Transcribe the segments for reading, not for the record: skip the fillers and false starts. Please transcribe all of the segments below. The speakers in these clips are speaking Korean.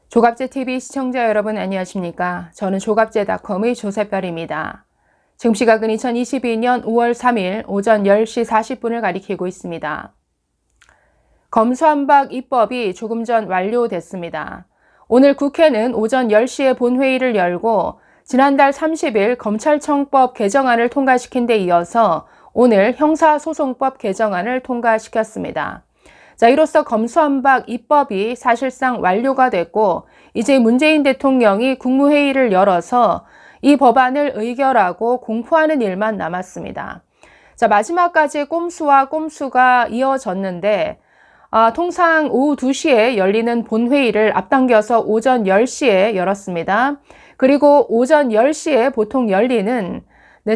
조갑제TV 시청자 여러분 안녕하십니까? 저는 조갑제닷컴의 조세별입니다. 지금 시각은 2022년 5월 3일 오전 10시 40분을 가리키고 있습니다. 검수완박 입법이 조금 전 완료됐습니다. 오늘 국회는 오전 10시에 본회의를 열고 지난달 30일 검찰청법 개정안을 통과시킨 데 이어서 오늘 형사소송법 개정안을 통과시켰습니다. 자, 이로써 검수완박 입법이 사실상 완료가 됐고 이제 문재인 대통령이 국무회의를 열어서 이 법안을 의결하고 공포하는 일만 남았습니다. 자, 마지막까지 꼼수와 꼼수가 이어졌는데 통상 오후 2시에 열리는 본회의를 앞당겨서 오전 10시에 열었습니다. 그리고 오전 10시에 보통 열리는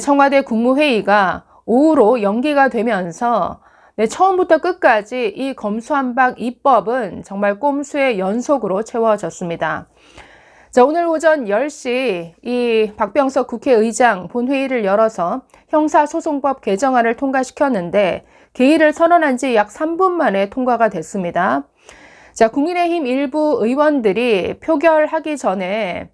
청와대 국무회의가 오후로 연기가 되면서 처음부터 끝까지 이 검수완박 입법은 정말 꼼수의 연속으로 채워졌습니다. 자, 오늘 오전 10시 이 박병석 국회의장 본회의를 열어서 형사소송법 개정안을 통과시켰는데 개의를 선언한 지 약 3분 만에 통과가 됐습니다. 자, 국민의힘 일부 의원들이 표결하기 전에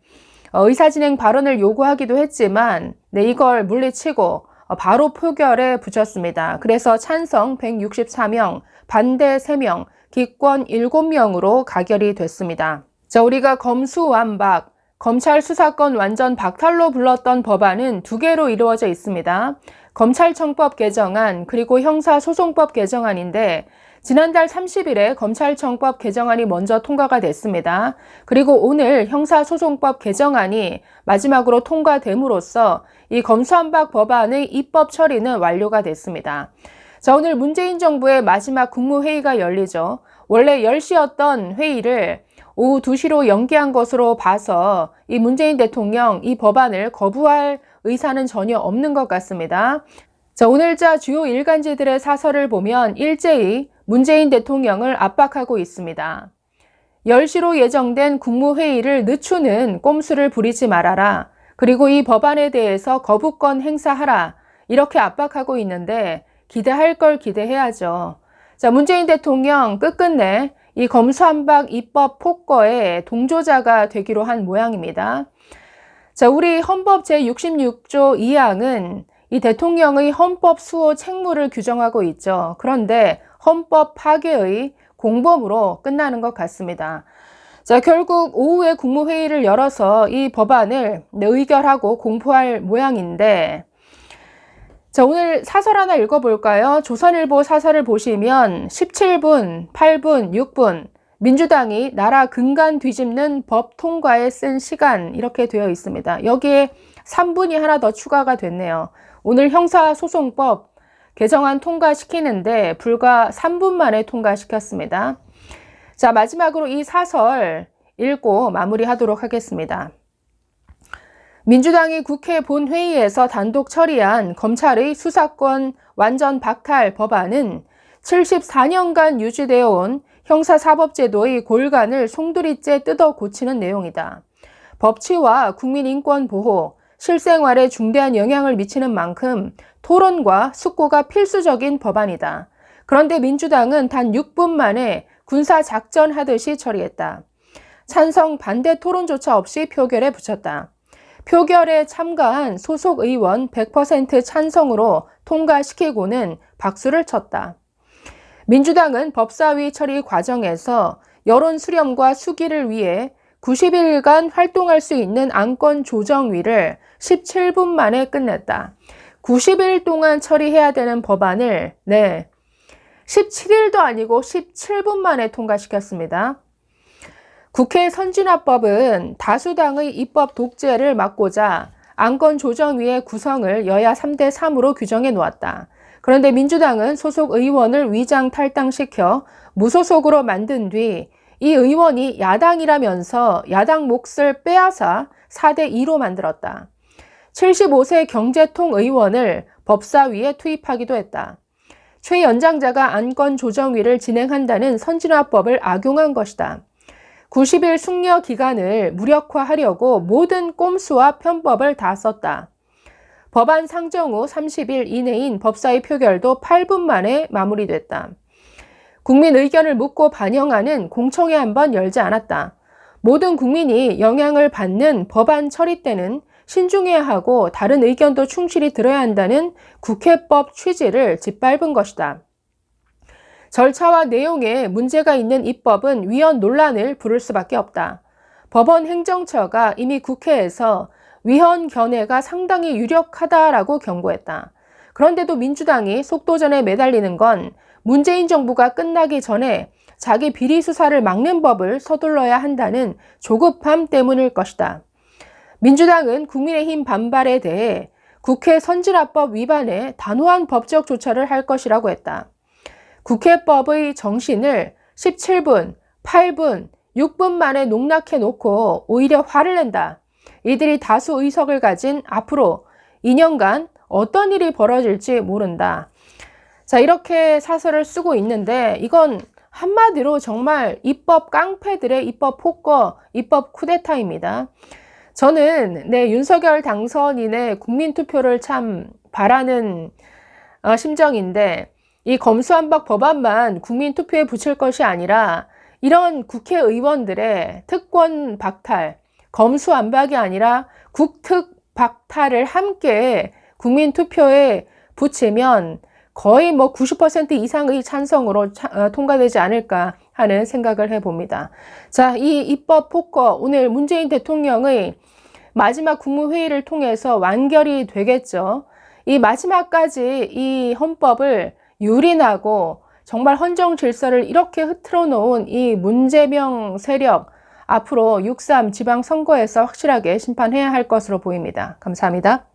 의사진행 발언을 요구하기도 했지만 이걸 물리치고 바로 표결에 붙였습니다. 그래서 찬성 164명, 반대 3명, 기권 7명으로 가결이 됐습니다. 자, 우리가 검수완박, 검찰 수사권 완전 박탈로 불렀던 법안은 2개로 이루어져 있습니다. 검찰청법 개정안 그리고 형사소송법 개정안인데 지난달 30일에 검찰청법 개정안이 먼저 통과가 됐습니다. 그리고 오늘 형사소송법 개정안이 마지막으로 통과됨으로써 이 검수완박 법안의 입법 처리는 완료가 됐습니다. 자, 오늘 문재인 정부의 마지막 국무회의가 열리죠. 원래 10시였던 회의를 오후 2시로 연기한 것으로 봐서 이 문재인 대통령 이 법안을 거부할 의사는 전혀 없는 것 같습니다. 자, 오늘자 주요 일간지들의 사설을 보면 일제히 문재인 대통령을 압박하고 있습니다. 10시로 예정된 국무회의를 늦추는 꼼수를 부리지 말아라. 그리고 이 법안에 대해서 거부권 행사하라. 이렇게 압박하고 있는데 기대할 걸 기대해야죠. 자, 문재인 대통령 끝끝내 이 검수완박 입법 폭거의 동조자가 되기로 한 모양입니다. 자, 우리 헌법 제66조 2항은 이 대통령의 헌법 수호 책무를 규정하고 있죠. 그런데 헌법 파괴의 공범으로 끝나는 것 같습니다. 자, 결국 오후에 국무회의를 열어서 이 법안을 의결하고 공포할 모양인데 자, 오늘 사설 하나 읽어볼까요? 조선일보 사설을 보시면 17분, 8분, 6분 민주당이 나라 근간 뒤집는 법 통과에 쓴 시간 이렇게 되어 있습니다. 여기에 3분이 하나 더 추가가 됐네요. 오늘 형사소송법 개정안 통과시키는데 불과 3분 만에 통과시켰습니다. 자, 마지막으로 이 사설 읽고 마무리하도록 하겠습니다. 민주당이 국회 본회의에서 단독 처리한 검찰의 수사권 완전 박탈 법안은 74년간 유지되어 온 형사사법제도의 골간을 송두리째 뜯어 고치는 내용이다. 법치와 국민인권보호, 실생활에 중대한 영향을 미치는 만큼 토론과 숙고가 필수적인 법안이다. 그런데 민주당은 단 6분 만에 군사작전하듯이 처리했다. 찬성 반대 토론조차 없이 표결에 붙였다. 표결에 참가한 소속 의원 100% 찬성으로 통과시키고는 박수를 쳤다. 민주당은 법사위 처리 과정에서 여론 수렴과 수기를 위해 90일간 활동할 수 있는 안건조정위를 17분 만에 끝냈다. 90일 동안 처리해야 되는 법안을 17일도 아니고 17분 만에 통과시켰습니다. 국회 선진화법은 다수당의 입법 독재를 막고자 안건조정위의 구성을 여야 3대 3으로 규정해 놓았다. 그런데 민주당은 소속 의원을 위장 탈당시켜 무소속으로 만든 뒤 이 의원이 야당이라면서 야당 몫을 빼앗아 4대 2로 만들었다. 75세 경제통 의원을 법사위에 투입하기도 했다. 최 연장자가 안건조정위를 진행한다는 선진화법을 악용한 것이다. 90일 숙려 기간을 무력화하려고 모든 꼼수와 편법을 다 썼다. 법안 상정 후 30일 이내인 법사위 표결도 8분 만에 마무리됐다. 국민 의견을 묻고 반영하는 공청회 한 번 열지 않았다. 모든 국민이 영향을 받는 법안 처리 때는 신중해야 하고 다른 의견도 충실히 들어야 한다는 국회법 취지를 짓밟은 것이다. 절차와 내용에 문제가 있는 입법은 위헌 논란을 부를 수밖에 없다. 법원 행정처가 이미 국회에서 위헌 견해가 상당히 유력하다라고 경고했다. 그런데도 민주당이 속도전에 매달리는 건 문재인 정부가 끝나기 전에 자기 비리 수사를 막는 법을 서둘러야 한다는 조급함 때문일 것이다. 민주당은 국민의힘 반발에 대해 국회 선진화법 위반에 단호한 법적 조처를 할 것이라고 했다. 국회법의 정신을 17분, 8분, 6분 만에 농락해 놓고 오히려 화를 낸다. 이들이 다수 의석을 가진 앞으로 2년간 어떤 일이 벌어질지 모른다. 자, 이렇게 사설을 쓰고 있는데 이건 한마디로 정말 입법 깡패들의 입법 폭거, 입법 쿠데타입니다. 저는 윤석열 당선인의 국민투표를 참 바라는 심정인데 이 검수완박 법안만 국민투표에 붙일 것이 아니라 이런 국회의원들의 특권 박탈, 검수완박이 아니라 국특 박탈을 함께 국민투표에 붙이면 거의 90% 이상의 찬성으로 통과되지 않을까 하는 생각을 해봅니다. 자, 이 입법 폭거 오늘 문재인 대통령의 마지막 국무회의를 통해서 완결이 되겠죠. 이 마지막까지 이 헌법을 유린하고 정말 헌정 질서를 이렇게 흐트러 놓은 이 문재명 세력 앞으로 6.3 지방선거에서 확실하게 심판해야 할 것으로 보입니다. 감사합니다.